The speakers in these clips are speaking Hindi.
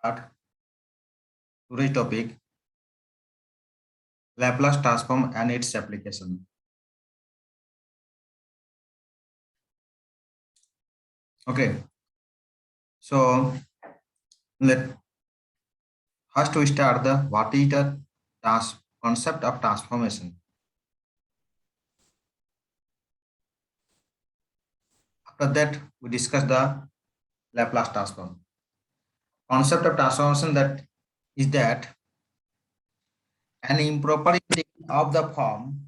Start today's topic, Laplace transform and its application. Okay, so let first we start the what is the concept of transformation. After that, we discuss the Laplace transform. Concept of transformation that is that an improper integral of the form,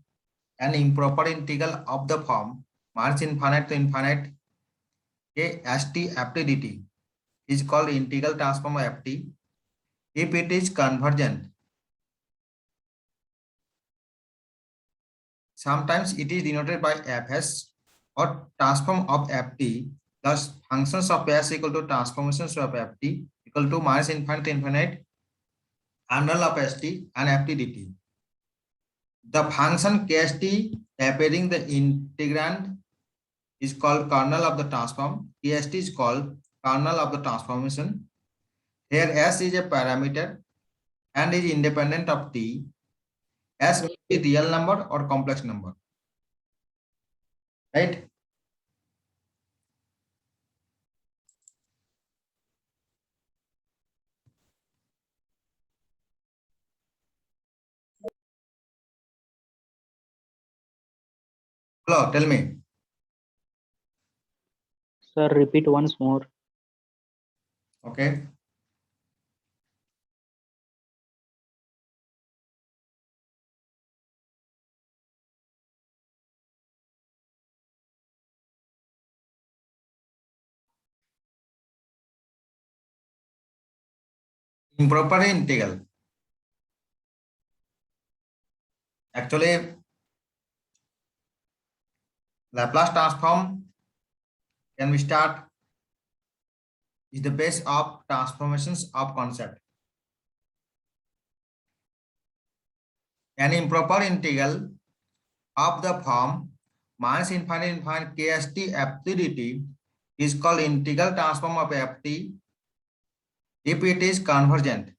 minus infinite to infinite a st ft dt is called integral transform of ft if it is convergent. Sometimes it is denoted by fs or transform of ft. Thus, functions of s equal to transformations of ft equal to minus infinite to infinite kernel of st and ft dt. The function kst appearing the integrand is called kernel of the transform. Kst is called kernel of the transformation. Here s is a parameter and is independent of t. S may be real number or complex number, right? Hello, tell me. Sir, repeat once more. Okay. Improper integral. Actually, Laplace transform can we start is the base of transformations of concept. An improper integral of the form minus infinite kst ft dt is called integral transform of ft if it is convergent.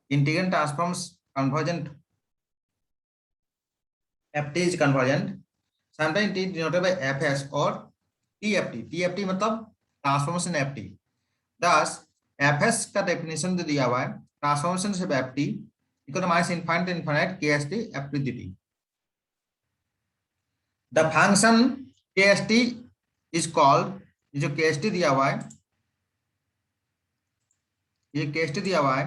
Integral transforms convergent. ft is convergent. Sometimes it is denoted by fs or tft. tft मतलब ट्रांसफॉर्मेशन ft. Thus, fs का डेफिनेशन दे दिया हुआ है ट्रांसफॉर्मेशन से ft equal to minus infinite infinite kst ft dt. The function kst is called, ये जो kst दिया हुआ है, ये kst दिया हुआ है,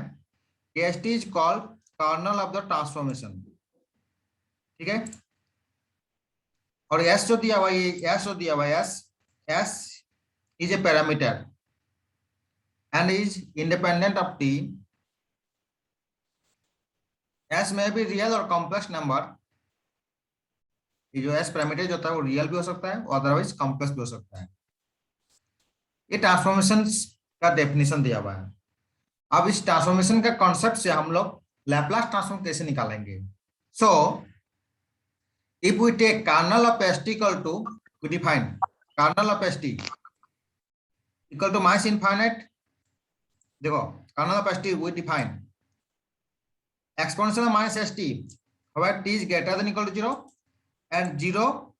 kst is called kernel of the transformation. ठीक है. और s जो दिया हुआ है, ये s जो दिया हुआ है, s is a parameter and is independent of t. s may be real or complex number. ये जो s पैरामीटर जो होता है वो रियल भी हो सकता है और अदरवाइज कॉम्प्लेक्स भी हो सकता है. ये ट्रांसफॉर्मेशन का डेफिनेशन दिया हुआ है. अब इस ट्रांसफॉर्मेशन का कॉन्सेप्ट से हम लोग लैप्लास ट्रांसफॉर्म कैसे निकालेंगे. So if we take kernel of st equal to, we define kernel of st equal to minus infinite. देखो kernel of st we define exponential minus st where t is greater than equal to 0 and 0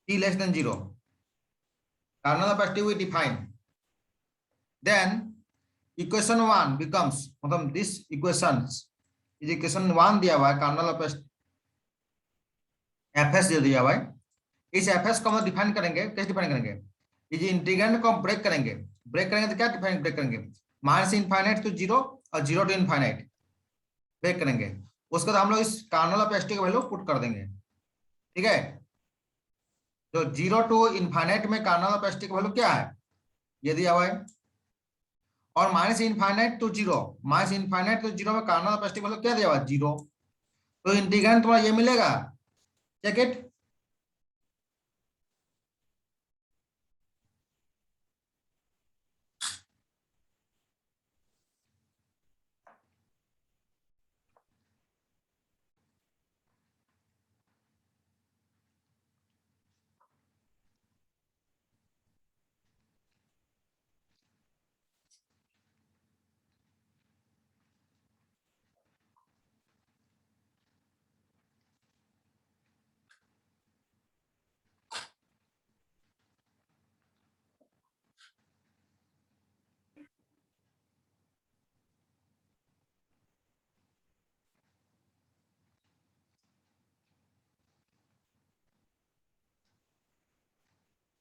t less than 0. Kernel of st we define. Then equation 1 becomes, मतलब this equations is equation 1 दिया हुआ है कर्नल ऑफ fs जो दिया हुआ है. इस fs को हम डिफाइन करेंगे. कैसे डिफाइन करेंगे? इस इंटीग्रैंड को ब्रेक करेंगे. ब्रेक करेंगे तो क्या डिफाइन ब्रेक करेंगे? माइनस इनफाइनाइट टू 0 और 0 टू इनफाइनाइट ब्रेक करेंगे. उसके बाद हम लोग इस कर्नल ऑफ st का वैल्यू पुट कर देंगे. ठीक है. तो 0 टू इनफाइनाइट में कर्नल ऑफ st का वैल्यू क्या है? ये दिया हुआ है. और minus infinite to 0, minus infinite to 0 में कर्नल ऑफ st का वैल्यू क्या दिया हुआ है? 0. तो इंटीग्रैंड तुम्हारा ये मिलेगा. Check it.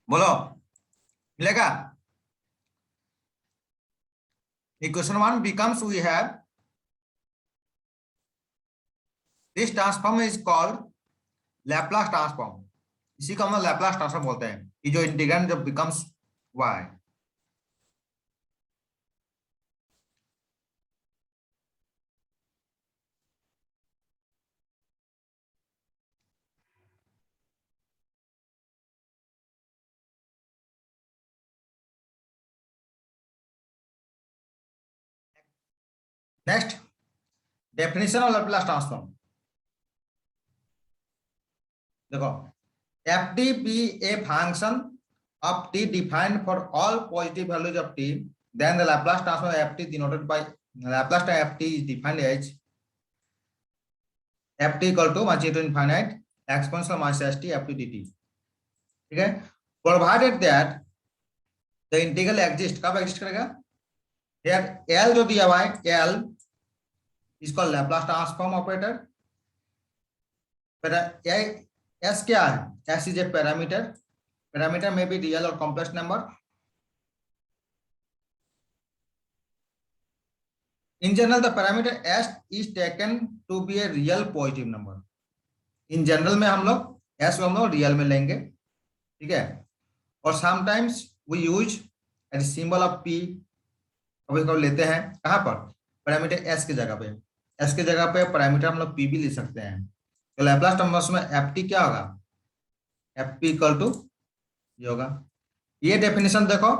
बोलो मिलेगा। Equation 1 becomes we have this transform is called Laplace transform। इसी को हम लैपलास ट्रांसफॉर्म बोलते हैं। ये जो इंटीग्रेंड जब becomes y। Next definition of Laplace transform. देखो F T be a function of T defined for all positive values of T, then the Laplace transform F T denoted by Laplace F T is defined as F T equal to minus to infinite exponential minus S T F T D T. ठीक है, provided that the integral exist. कब एग्जिस्ट करेगा? हियर एल जो दिया हुआ है L is called Laplace transform operator. S क्या है? S is a parameter. Parameter में भी रियल और complex number. In general the parameter S is taken to be a real positive number. In general में हम लोग एस को हम लोग रियल में लेंगे, ठीक है। और sometimes we use at symbol of P, कभी कभी लेते हैं कहाँ पर? पैरामीटर एस की जगह पे। एस की जगह पे पैरामीटर हम लोग पी भी ले सकते हैं। तो लैपलास ट्रांसफॉर्म में एफ टी क्या होगा? एफ पी इक्वल टू ये होगा। ये डेफिनेशन देखो,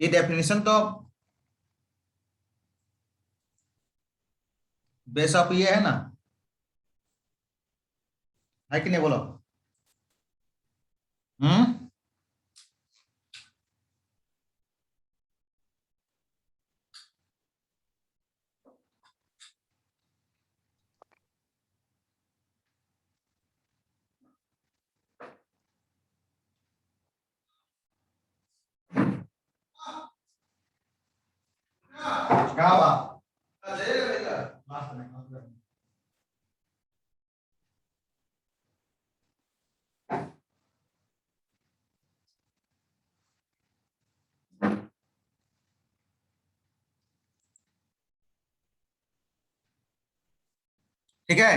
ये डेफिनेशन तो बेस ऑफ ये है ना, है कि नहीं बोलो? क्या हुआ? ठीक है,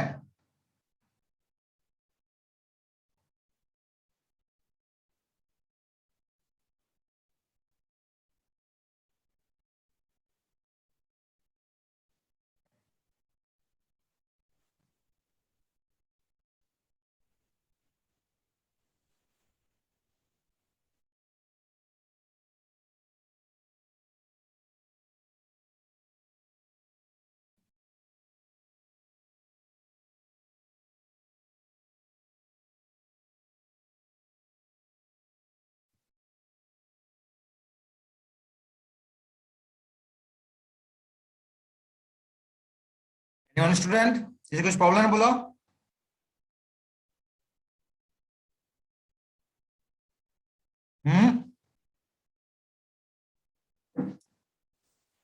स्टूडेंट किसी कुछ प्रॉब्लम है बोलो।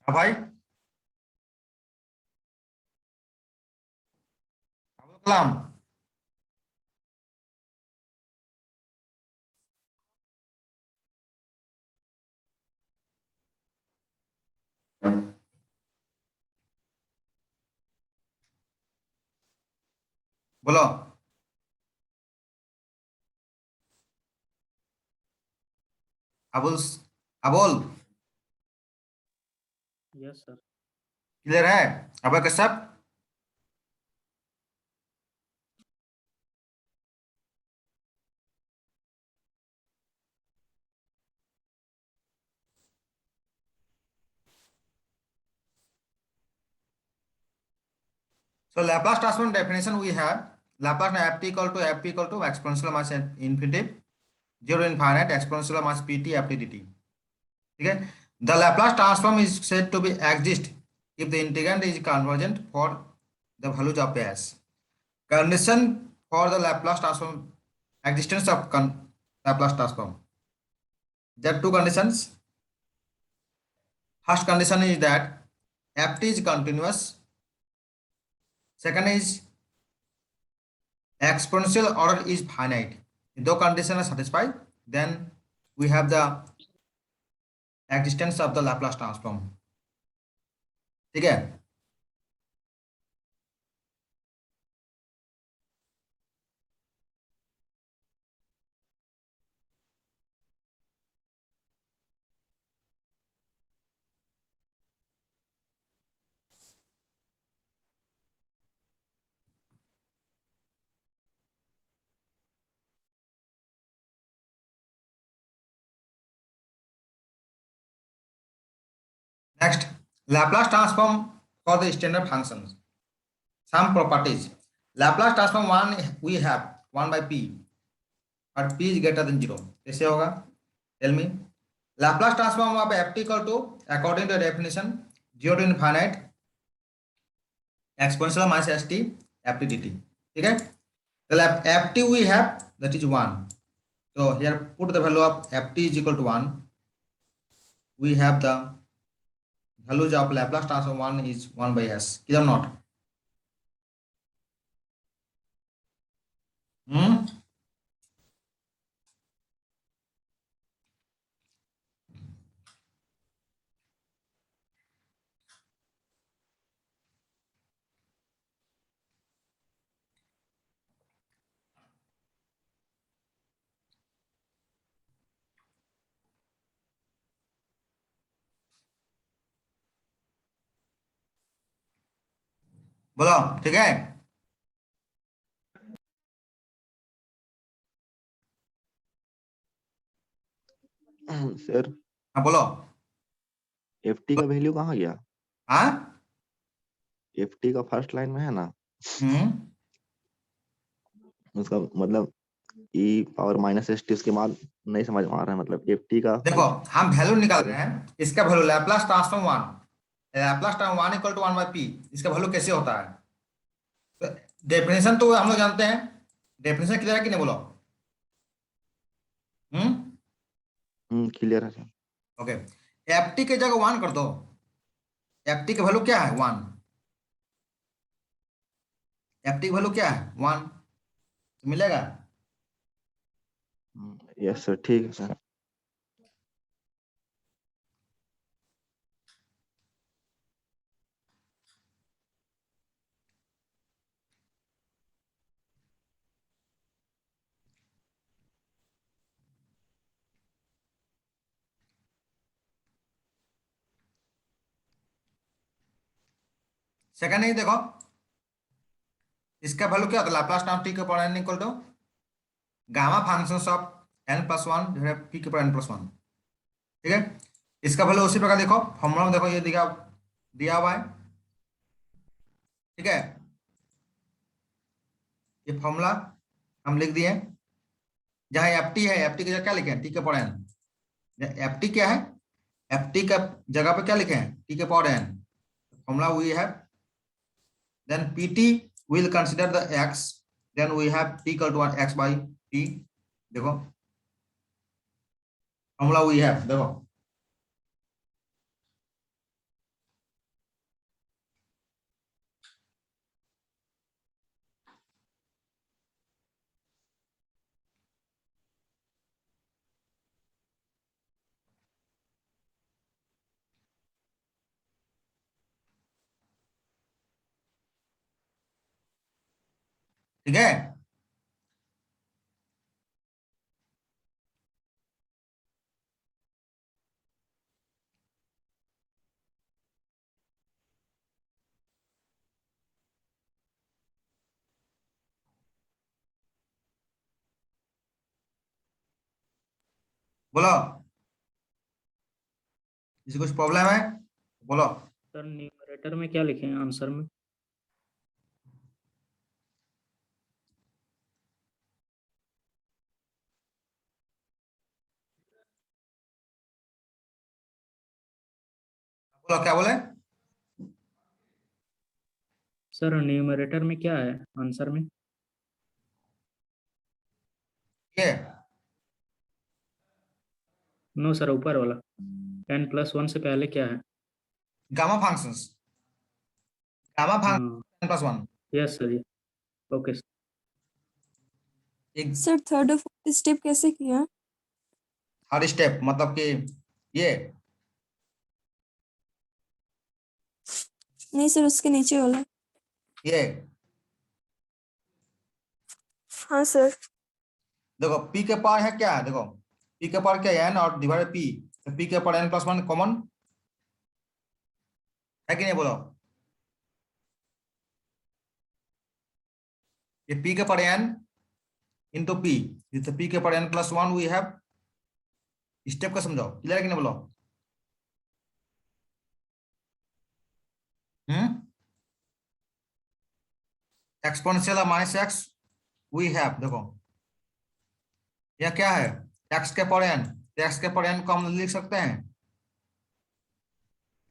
हाँ भाई, अब्दुल कलाम। बोलो अबुल, अबोल Yes, sir. क्लियर है? अब Kashyap so Laplace transform definition we have Laplace ft equal to exponential minus infinity 0 infinite exponential minus pt ft dt। ठीक है, the Laplace transform is said to be exist if the integrand is convergent for the values of s। condition for the Laplace transform existence of Laplace transform, there are two conditions। first condition is that ft is continuous, second is exponential order is finite। दो कंडीशन है satisfied, then we have the existence of the Laplace transform. ठीक है? Next, Laplace transform for the standard functions. Some properties. Laplace transform one we have 1 by p, but p is greater than 0. कैसे होगा? Tell me. Laplace transform of ft equal to, according to the definition, 0 to infinite exponential minus st ft dt. ठीक है? So ft we have, that is 1. So here put the value of ft is equal to 1. We have the values of Laplace transform 1 is 1 by s. Is or not? बोलो, ठीक है? सर हाँ बोलो. एफटी का वैल्यू कहाँ गया? हाँ? एफटी का फर्स्ट लाइन में है ना, उसका मतलब e power minus S T, उसके बाद नहीं समझ में आ रहा है, मतलब एफटी का देखो, हम वैल्यू निकाल रहे हैं. इसका value Laplace transform 1, Laplace transform 1 equal to 1 by p. इसका वैल्यू कैसे होता है? तो डेफिनेशन तो हम लोग जानते हैं. डेफिनेशन क्लियर है कि नहीं बोलो? क्लियर है सर. ओके. एफटी के जगह 1 कर दो. एफटी का वैल्यू क्या है? 1. एफटी का वैल्यू क्या है? 1. तो मिलेगा. यस सर, ठीक है सर. सेकंड नहीं, देखो इसका वैल्यू क्या होता है? लैप्लास ट्रांसफॉर्म टी के power n equal to gamma functions of n plus 1 divided p के पावर n प्लस 1. ठीक है? इसका वैल्यू उसी प्रकार देखो, फॉर्मूला में देखो, ये दिया हुआ है. ठीक है? ये फॉर्मूला हम लिख दिए. जहां एफटी है, एफटी की जगह क्या लिखे हैं? टी के पावर n. एफटी क्या है? एफटी का जगह पे क्या लिखे हैं? टी के power n. Formula we have, then pt will consider the x, then we have t equal to x by t. देखो फॉर्मूला वी हैव, देखो ठीक है? बोलो, इसे कुछ प्रॉब्लम है? बोलो. सर न्यूमरेटर में क्या लिखे हैं आंसर में? बोलो, क्या बोले? सर न्यूमरेटर में क्या है आंसर में? ये नो सर, ऊपर वाला n प्लस 1 से पहले क्या है? Gamma functions. Gamma function n plus 1. Yes sir, okay sir third और फोर्थ स्टेप कैसे किया? थर्ड स्टेप मतलब कि ये नहीं सर, उसके नीचे वाला। ये हाँ सर। देखो p के पावर है क्या, देखो p के पावर क्या है n और डिवाइड p, तो p के पावर n+1 कॉमन है कि नहीं बोलो, ये p के पावर n इंटू p, तो p के power n+1 we have, step का समझाओ, क्लियर है कि नहीं बोलो। Exponential minus x we have, देखो यह क्या है, x के पावर n, तो x के पावर n को हम लिख सकते हैं,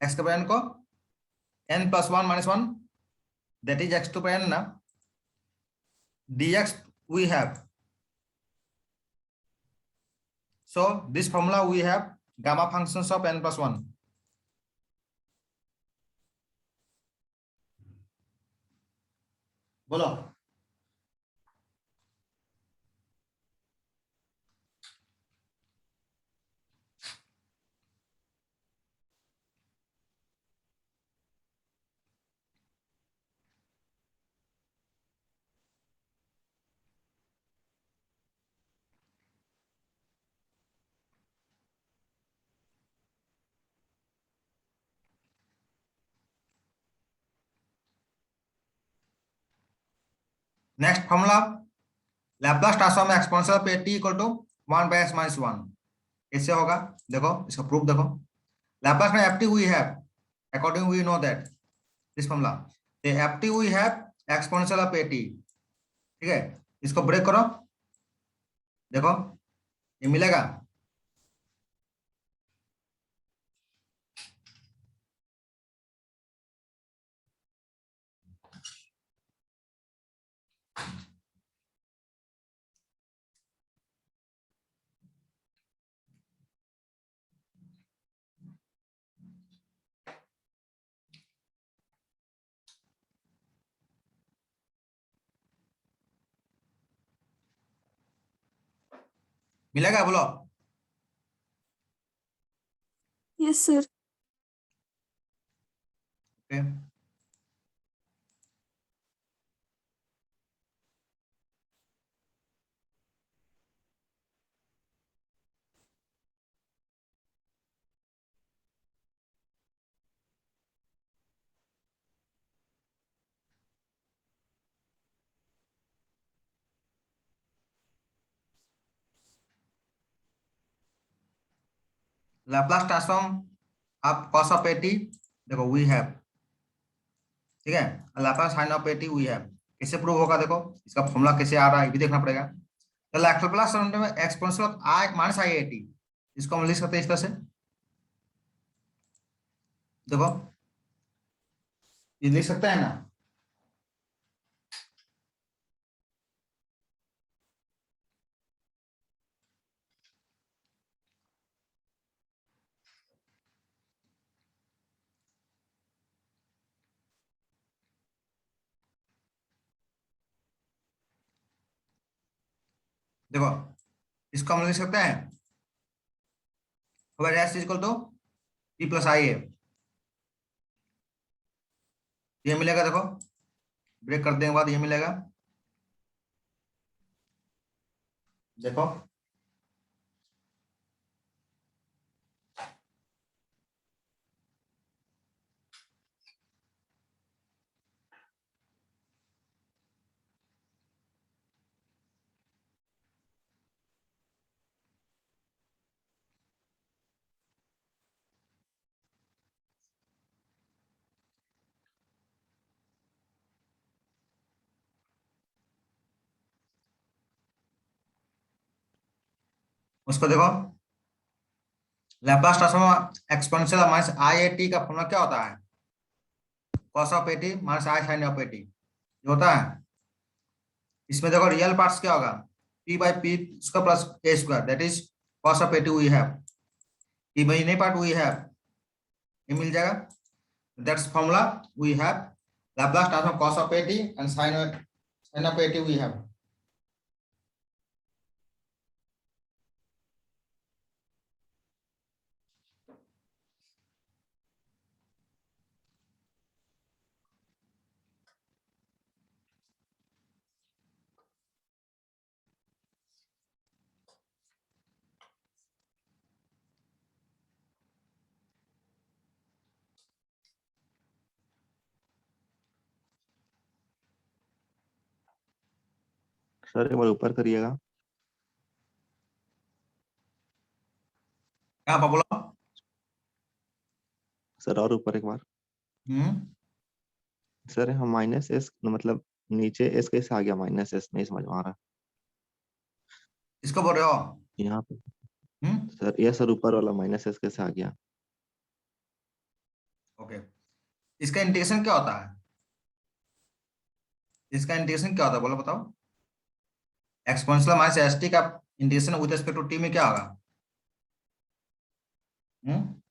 x के पावर n को n+1 -1 that is x to power n ना, dx we have, so this formula we have gamma functions of n+1। बोलो next formula, Laplace transform exponential पे t इक्वल टू 1/s-1, इससे होगा, देखो इसका प्रूफ देखो, लैप्लास में ft we have, according we know that this formula, the ft we have exponential पे t, ठीक है, इसको ब्रेक करो, देखो ये मिलेगा, मिलेगा बोलो, yes sir. Okay Laplace transform आप cos ऑफ at, देखो वी हैव, ठीक है, Laplace sine of at we have, कैसे प्रूव होगा, देखो इसका फॉर्मूला कैसे आ रहा है ये भी देखना पड़ेगा, तो लैप्लास ट्रांसफॉर्म में exponential of i minus i at, इसको हम लिख सकते हैं इस तरह से, देखो ये लिख सकते हैं ना, देखो इसको हम लिख सकते हैं, s equal to p plus i है, ये मिलेगा, देखो ब्रेक कर देने के बाद ये मिलेगा, देखो उसको देखो, Laplace transform exponential minus i at का फॉर्मूला क्या होता है, cos of at minus i sin of at, ये होता है, इसमें देखो रियल पार्ट्स क्या होगा, p by p square plus a square, that is cos of at we have, p by नहीं पार्ट वी हैव, ये मिल जाएगा, that's formula we have, Laplace transform cos of at and sin of at we have. Sir एक बार ऊपर करिएगा। यहाँ पर बोलो। सर और ऊपर एक बार। हम्म सर हम माइनस एस मतलब नीचे एस कैसे आ गया, माइनस एस नहीं समझ में आ रहा। इसको बोल रहे हो? यहाँ पे हम्म सर, ये सर ऊपर वाला माइनस एस कैसे आ गया। ओके, इसका इंटीग्रेशन क्या होता है? इसका इंटीग्रेशन क्या होता है बोलो, बताओ। एक्सपोनेंशियल माइनस एस टी का integration with respect to t में क्या होगा? हम्म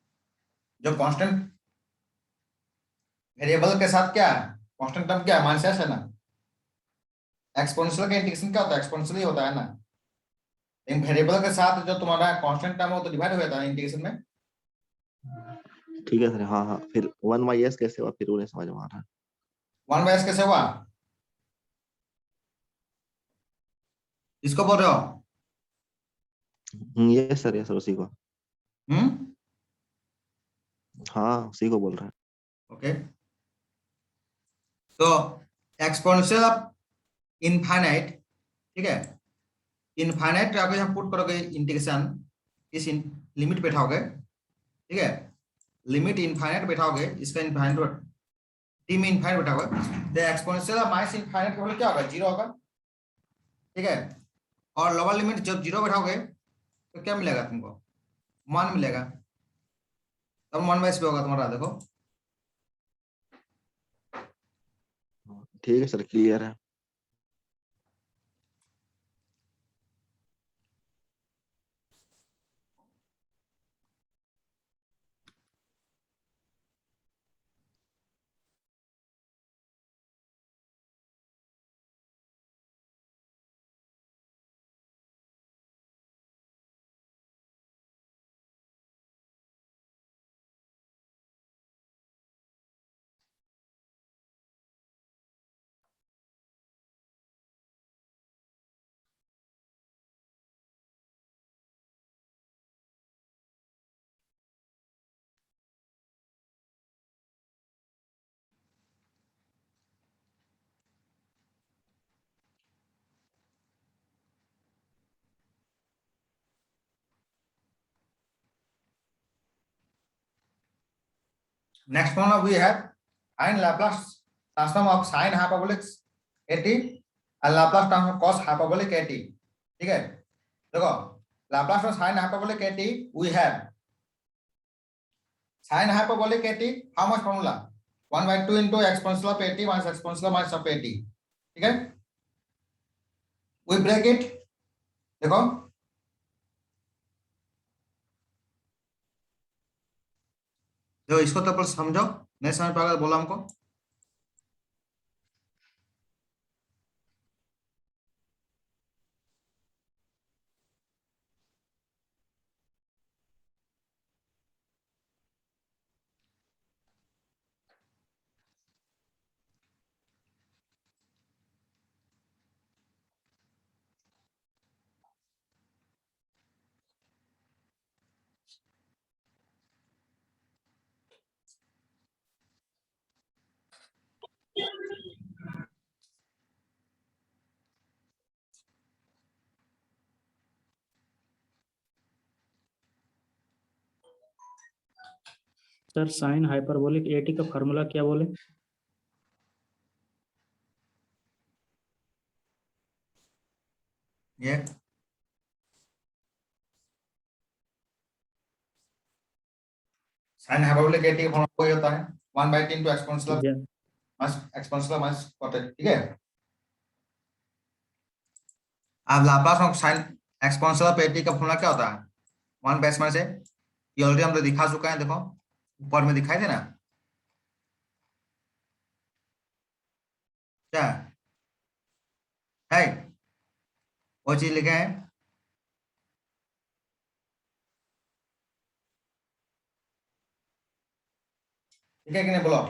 जो कांस्टेंट वेरिएबल के साथ क्या है, कांस्टेंट टर्म क्या है, माइनस एस है ना। एक्सपोनेंशियल का इंटीग्रेशन क्या होता है, एक्सपोनेंशियल ही होता है ना। लेकिन वेरिएबल के साथ जो तुम्हारा कांस्टेंट टर्म है वो तो डिवाइड हो जाता है इंटीग्रेशन में। ठीक है सर, हाँ हाँ, फिर वन बाई एस कैसे हुआ, फिर वो नहीं समझ में आ रहा। वन बाय एस कैसे हुआ? इसको बोल रहे हो? ये सर उसी को। हम्म हाँ उसी को बोल रहा है। ओके, तो एक्सपोनेंशियल ऑफ इनफाइनाइट, ठीक है, इनफाइनाइट अगर यहाँ पुट करोगे इंटीग्रेशन, इस लिमिट बैठाओगे, ठीक है, लिमिट इनफाइनाइट बैठाओगे, इसका इनफाइनाइट टी में इनफाइनाइट बैठाओगे, तो एक्सपोनेंशियल ऑफ माइनस इनफाइनाइट का क्या होगा, जीरो होगा, ठीक है। और लोअर लिमिट जब जीरो बैठाओगे तो क्या मिलेगा तुमको, वन मिलेगा, तब वन बाई होगा तुम्हारा, देखो। ठीक है सर, क्लियर है। Next one we have find Laplace transform of sin hyperbolic at and Laplace transform cos hyperbolic at, ठीक है। देखो, Laplace of sin hyperbolic at we have sin hyperbolic at, how much formula, 1/2 into exponential of at minus exponential minus of at, ठीक है। we break it, देखो, जो इसको तो पर समझो, नहीं समझ पाएगा बोला हमको। सर साइन हाइपरबोलिक एटी का फार्मूला क्या बोले? ये sin hyperbolic at का फॉर्मूला वही होता है, 1/2 into exponential विद्या minus exponential minus cot, ठीक है। अब Laplace of sine exponential of eighty का फॉर्मूला क्या होता है, वन बेस में से, ये ऑलरेडी हम लोग दिखा चुका है, देखो ऊपर में दिखाई दे ना, क्या है, वो चीज लिखे हैं, ठीक है कि नहीं बोलो।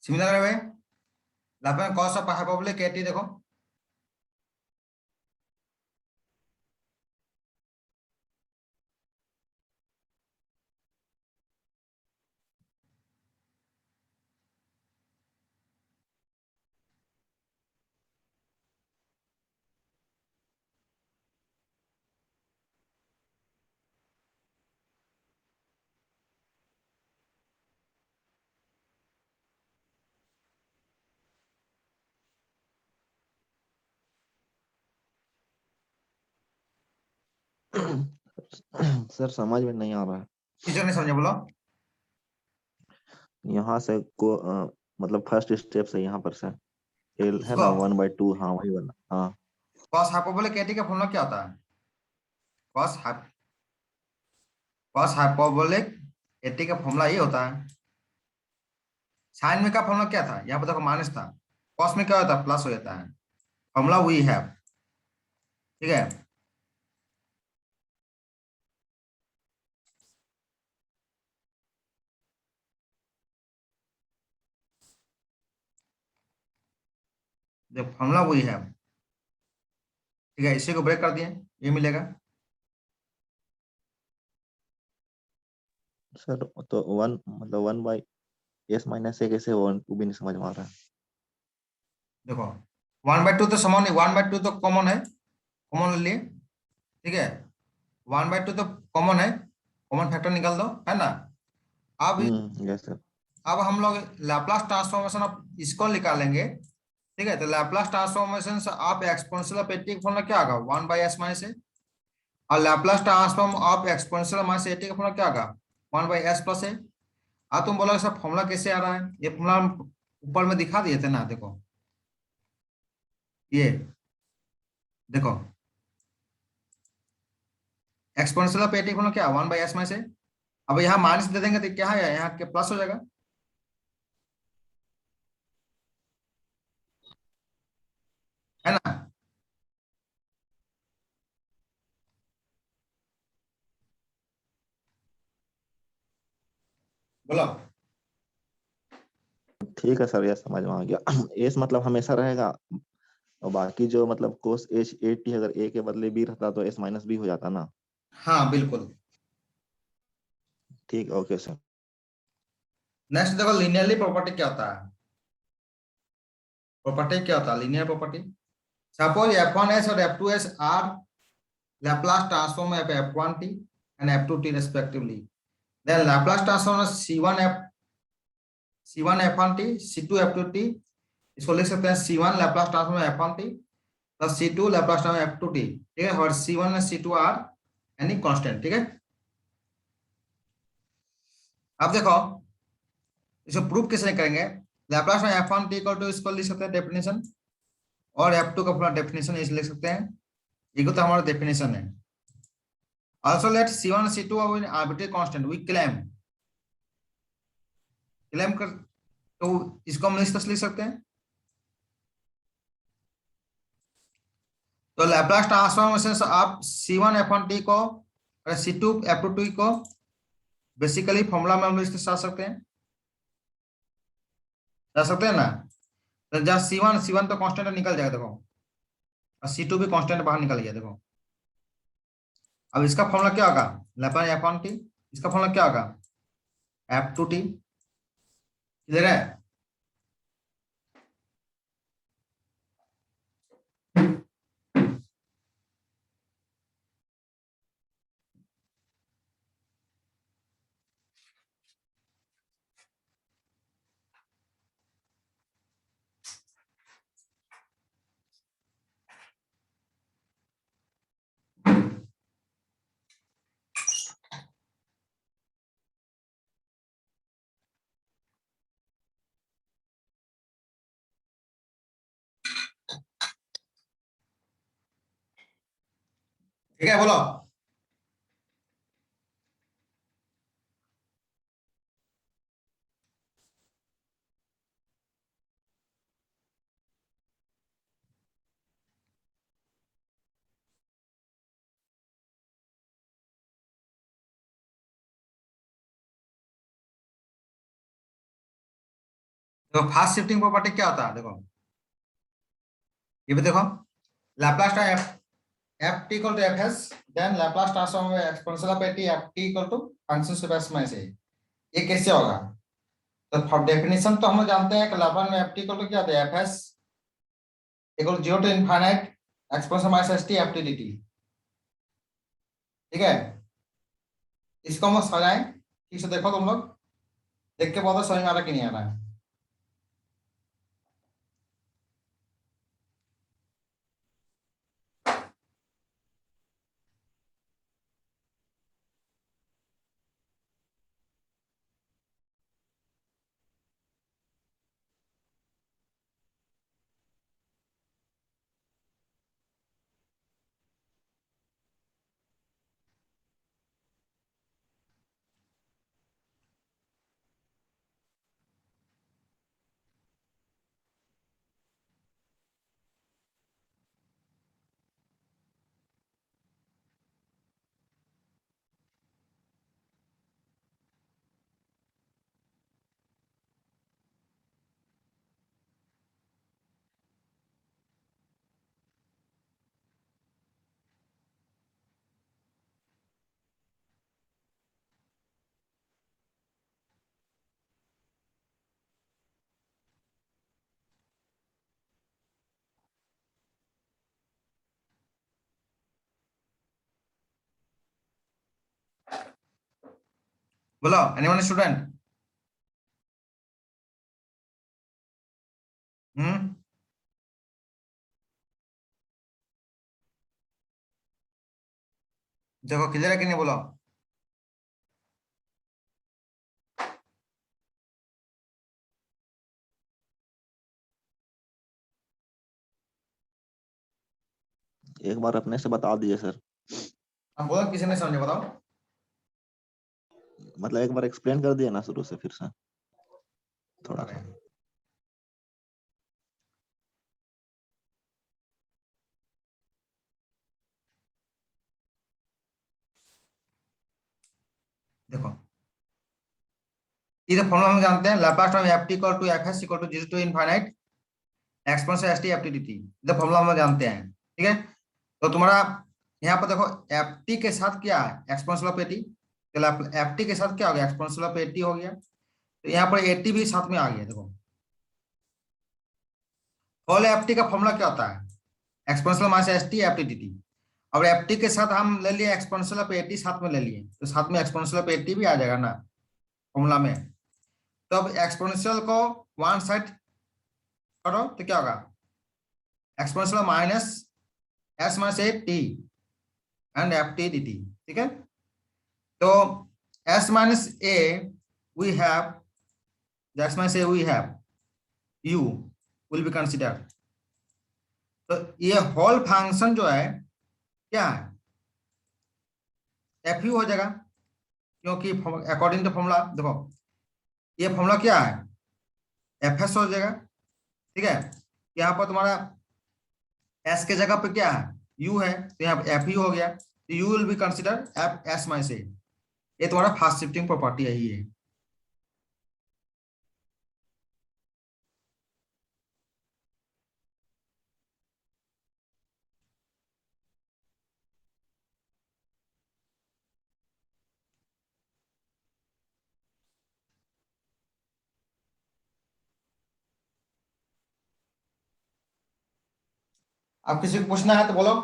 Similar way Laplace cos of hyperbolic eighty देखो, सर समझ में नहीं आ रहा है। टीचर नहीं समझे, बोलो। यहाँ से मतलब फर्स्ट स्टेप से यहाँ पर से एल है इसको ना 1/2, हाँ वही वाला, हाँ। कॉस हाइपरबोलिक एटी का फॉर्मूला क्या होता है? कॉस कॉस हाइपरबोलिक एटी का फॉर्मूला ये होता है। साइन में का फॉर्मूला क्या था? यहाँ पर देखो माइनस था, कॉस में क्या होता है? प्लस हो जाता है। फॉर्मूला वही है, ठीक है। जो फॉर्मूला वही है, ठीक है। इसी को ब्रेक कर दिए, ये मिलेगा। सर तो 1 मतलब 1/s - 1 कैसे 1/2 भी नहीं समझ में आ रहा है। देखो 1/2 तो समान नहीं, 1/2 तो कॉमन है, कॉमन ले लिए, ठीक है। 1/2 तो कॉमन है, कॉमन फैक्टर निकाल दो, है ना। अब यस सर। अब हम लोग लैप्लास ट्रांसफॉर्मेशन ऑफ इसको निकालेंगे, ठीक है। तो Laplace transformation of exponential of eighty का फॉर्मूला क्या होगा? 1/s-a। और Laplace transform of exponential minus eighty का फॉर्मूला क्या होगा? 1/s+a। तुम बोलोगे सर फॉर्मूला कैसे आ रहा है? ये फॉर्मूला हम ऊपर में दिखा दिए थे ना, देखो ये देखो, एक्सपोनेंशियल ऑफ एटी का फॉर्मूला क्या? 1/s-a। अब यहाँ माइनस दे देंगे तो क्या है, यहाँ के प्लस हो जाएगा, है ना। बोलो। ठीक है सर, ये समझ में आ गया। एस मतलब हमेशा रहेगा, और बाकी जो मतलब कोस एच 80 अगर ए के बदले बी रहता तो S - b हो जाता ना। हाँ बिल्कुल। ठीक, ओके सर। नेक्स्ट देखो लीनियरली प्रॉपर्टी क्या होता है। प्रॉपर्टी क्या होता है? Linear property. सपोज f1s और f2s are Laplace transform of f1t and f2t respectively. Then Laplace transform of c1 f1t, c2 f2t, इसको लिख सकते हैं c1 Laplace transform of f1t plus c2 Laplace transform of f2t, ठीक है। और c1 और c2 आर यानी कांस्टेंट, ठीक है। अब देखो इसको प्रूफ कैसे करेंगे। Laplace में f1t इक्वल टू इसको लिख सकते हैं डेफिनेशन, और f2 का पूरा डेफिनेशन इस लिख सकते हैं। ये तो हमारा डेफिनेशन है। Also let c1 and c2 are in arbitrary constant. We claim कर, तो इसको हम इस तरह से लिख सकते हैं। तो लैप्लास ट्रांसफॉर्मेशन से आप c1 f1t को और c2 f2t को बेसिकली फॉर्मूला में हम लोग इसके साथ सकते हैं, जा सकते हैं ना। तो जहाँ c1 तो कांस्टेंट निकल जाएगा देखो, और c2 भी कांस्टेंट बाहर निकल गया देखो। अब इसका फॉर्मूला क्या होगा? लैप्लास f1t, इसका फॉर्मूला क्या होगा? f2t। क्लियर है? ठीक है, बोलो। देखो फास्ट शिफ्टिंग प्रॉपर्टी क्या होता है, देखो ये भी देखो, Laplace F T equal to F S, then Laplace transform exponential of A T F T equal to function of S minus A. ये कैसे होगा? तो फॉर डेफिनेशन तो हम लोग जानते हैं कि लाप्लास में एफ टी इक्वल टू क्या होता है, f s equal to 0 to infinite exponential minus S T F T D T. ठीक है, इसको हम लोग समझाएं ठीक से, देखो तुम लोग देख के बहुत समझ में आ रहा कि नहीं आ रहा है। बोलो एनीवन स्टूडेंट। हम्म, देखो क्लियर है कि नहीं, बोलो। एक बार अपने से बता दीजिए सर, अब बोलो किसी ने समझे, बताओ। मतलब एक बार एक्सप्लेन कर दिया ना शुरू से फिर से थोड़ा सा। देखो ये फॉर्मूला हम जानते हैं, Laplace transform F T equal to F s equal to 0 to infinite exponential s T F T D t, ये फॉर्मूला हम जानते हैं। ठीक है, तो तुम्हारा यहाँ पर देखो एफ टी के साथ क्या है, एक्सपोनेंशियल ऑफ ए टी, तो एफ टी के साथ क्या हो गया, एक्सपोनेंशियल ऑफ ए टी हो गया, तो यहाँ पर ए टी भी साथ में आ गया। देखो होल एफ टी का फॉर्मूला क्या होता है, exponential minus S T F T D T. और एफ टी के साथ हम ले लिए एक्सपोनेंशियल ऑफ ए टी, साथ में ले लिए तो साथ में एक्सपोनेंशियल ऑफ ए टी भी आ जाएगा ना फॉर्मूला में। तो अब एक्सपोनेंशियल को वन साइड करो तो क्या होगा, exponential minus S minus A T and F T D T. ठीक है, तो S minus A V have, S minus A V have you will be consider. तो ये होल फंक्शन जो है क्या है, एफ यू हो जाएगा, क्योंकि अकॉर्डिंग टू फॉर्मूला देखो ये फॉर्मूला क्या है, एफ एस हो जाएगा। ठीक है, यहाँ पर तुम्हारा एस के जगह पे क्या है, यू है, तो यहाँ एफ यू हो गया, तो you will be consider F S minus A. ये तुम्हारा फास्ट शिफ्टिंग प्रॉपर्टी है ये। अब किसी को पूछना है तो बोलो।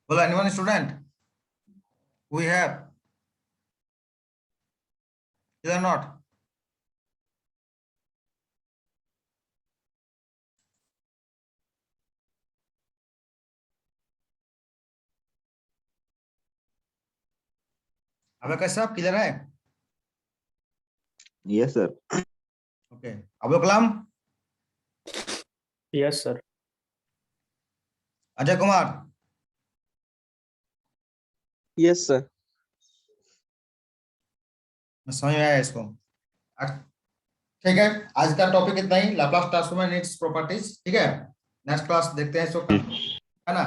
बोलो anyone student, we have, is not. अब कैसे आप क्लियर है? Yes sir. Okay, Abul Kalam. Yes sir. Ajay Kumar, yes sir. समझ में आया इसको? ठीक है, आज का टॉपिक इतना ही, Laplace transform and its properties. ठीक है, नेक्स्ट क्लास देखते हैं इसको, है ना।